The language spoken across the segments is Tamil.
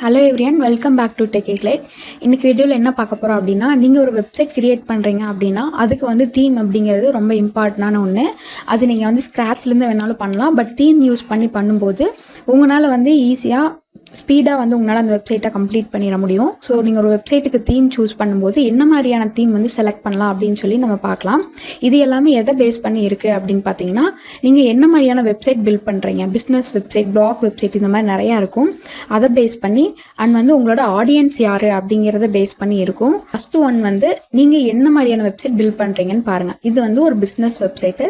Hello everyone, welcome back to tech எக்லைட். இன்றைக்கி வீடியோவில் என்ன பார்க்க போகிறோம் அப்படின்னா, நீங்கள் ஒரு வெப்சைட் கிரியேட் பண்ணுறீங்க அப்படின்னா அதுக்கு வந்து தீம் அப்படிங்கிறது ரொம்ப இம்பார்ட்டண்டான ஒன்று. அது நீங்கள் வந்து ஸ்க்ராட்ச்லேருந்து வேணாலும் பண்ணலாம். பட் தீம் யூஸ் பண்ணி பண்ணும்போது உங்களால் வந்து ஈஸியாக ஸ்பீடாக வந்து உங்களால் அந்த வெப்சைட்டை கம்ப்ளீட் பண்ணிட முடியும். ஸோ நீங்கள் ஒரு வெப்சைட்டுக்கு தீம் சூஸ் பண்ணும்போது என்ன மாதிரியான தீம் வந்து செலக்ட் பண்ணலாம் அப்படின்னு சொல்லி நம்ம பார்க்கலாம். இது எல்லாமே எதை பேஸ் பண்ணி இருக்குது அப்படின்னு பார்த்தீங்கன்னா, நீங்கள் என்ன மாதிரியான வெப்சைட் பில்ட் பண்ணுறீங்க, பிஸ்னஸ் வெப்சைட், பிளாக் வெப்சைட், இந்த மாதிரி நிறையா இருக்கும். அதை பேஸ் பண்ணி அண்ட் வந்து உங்களோட ஆடியன்ஸ் யார் அப்படிங்கிறத பேஸ் பண்ணி இருக்கும். ஃபஸ்ட்டு ஒன் வந்து நீங்கள் என்ன மாதிரியான வெப்சைட் பில்ட் பண்ணுறீங்கன்னு பாருங்கள். இது வந்து ஒரு பிஸ்னஸ் வெப்சைட்டு,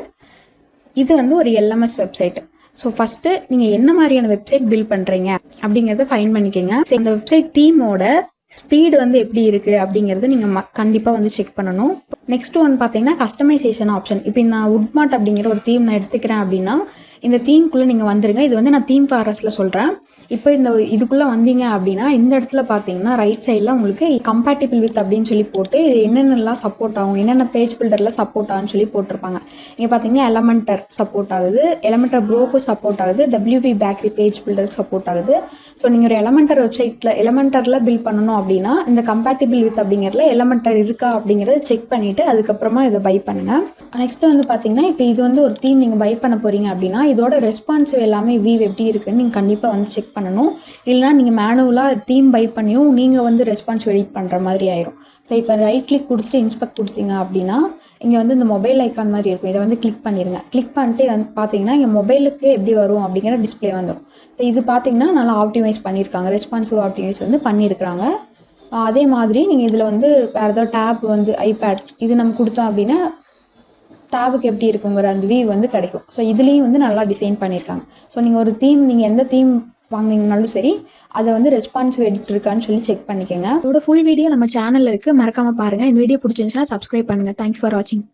இது வந்து ஒரு எல்எம்எஸ் வெப்சைட்டு. ஸோ ஃபஸ்ட்டு நீங்கள் என்ன மாதிரியான வெப்சைட் பில்ட் பண்ணுறீங்க அப்படிங்கிறத ஃபைன் பண்ணிக்கோங்க. இந்த வெப்சைட் டீமோட ஸ்பீடு வந்து எப்படி இருக்குது அப்படிங்கிறத நீங்கள் கண்டிப்பாக வந்து செக் பண்ணணும். நெக்ஸ்ட் ஒன் பார்த்தீங்கன்னா கஸ்டமைசேஷன் ஆப்ஷன். இப்போ நான் உட்மார்ட் அப்படிங்கிற ஒரு தீம் நான் எடுத்துக்கிறேன் அப்படின்னா இந்த தீம்குள்ளே நீங்கள் வந்துடுங்க. இது வந்து நான் தீம் ஃபாரஸ்ட்டில் சொல்கிறேன். இப்போ இதுக்குள்ளே வந்தீங்க அப்படின்னா இந்த இடத்துல பார்த்தீங்கன்னா ரைட் சைடில் உங்களுக்கு கம்பேட்டிபிள் வித் அப்படின்னு சொல்லி போட்டு இது என்னென்னலாம் சப்போர்ட் ஆகும், என்னென்ன பேஜ் பில்டரில் சப்போர்ட் ஆகும்னு சொல்லி போட்டிருப்பாங்க. இங்கே பார்த்தீங்கன்னா எலமெண்டர் சப்போர்ட் ஆகுது, எலமெண்டர் ப்ரோக்கும் சப்போர்ட் ஆகுது, WP பேக்கரி பேஜ் பில்டருக்கு சப்போர்ட் ஆகுது. ஸோ நீங்கள் ஒரு எலமெண்டர் வெப்சைட்டில் எலமெண்டரில் பில்ட் பண்ணணும் அப்படின்னா இந்த கம்பேட்டிபிள் வித் அப்படிங்கிறதுல எலமெண்டர் இருக்கா அப்படிங்கிறத செக் பண்ணிவிட்டு அதுக்கப்புறமா இதை பை பண்ணுங்கள். நெக்ஸ்ட்டு வந்து பார்த்தீங்கன்னா இப்போ இது வந்து ஒரு தீம் நீங்கள் பை பண்ண போகிறீங்க அப்படின்னா இதோட ரெஸ்பான்சிவ் எல்லாமே வியூ எப்படி இருக்குன்னு நீங்கள் கண்டிப்பாக வந்து செக் பண்ணணும். இல்லைனா நீங்கள் மேனுவலாக தீம் பை பண்ணியும் நீங்கள் வந்து ரெஸ்பான்சிவ் எடிட் பண்ணுற மாதிரி ஆயிரும். ஸோ இப்போ ரைட் கிளிக் கொடுத்துட்டு இன்ஸ்பெக்ட் கொடுத்தீங்க அப்படின்னா இங்கே வந்து இந்த மொபைல் ஐக்கான் மாதிரி இருக்கும். இதை வந்து கிளிக் பண்ணிடுங்க. கிளிக் பண்ணிட்டு வந்து பார்த்தீங்கன்னா இங்கே மொபைலுக்கு எப்படி வரும் அப்படிங்கிற டிஸ்பிளே வந்துடும். ஸோ இது பார்த்தீங்கன்னா நல்லா ஆப்டிமைஸ் பண்ணியிருக்காங்க, ரெஸ்பான்சிவ் ஆப்டிமைஸ் வந்து பண்ணியிருக்கிறாங்க. அதே மாதிரி நீங்கள் இதில் வந்து வேறு ஏதாவது டேப் வந்து ஐபேட் இது நம்ம கொடுத்தோம் அப்படின்னா டேபுக்கு எப்படி இருக்குங்கிற அந்த வியூ வந்து கிடைக்கும். ஸோ இதுலேயும் வந்து நல்லா டிசைன் பண்ணியிருக்காங்க. ஸோ நீங்கள் ஒரு தீம் நீங்கள் எந்த தீம் வாங்கினீங்கனாலும் சரி அதை வந்து ரெஸ்பான்சிவ் எடிட் இருக்கான்னு சொல்லி செக் பண்ணிக்கோங்க. இதோட ஃபுல் வீடியோ நம்ம சேனலில் இருக்குது, மறக்காமல் பாருங்கள். இந்த வீடியோ பிடிச்சிருந்துச்சுன்னா சப்ஸ்கிரைப் பண்ணுங்கள். தேங்க்யூ ஃபார் வாட்சிங்.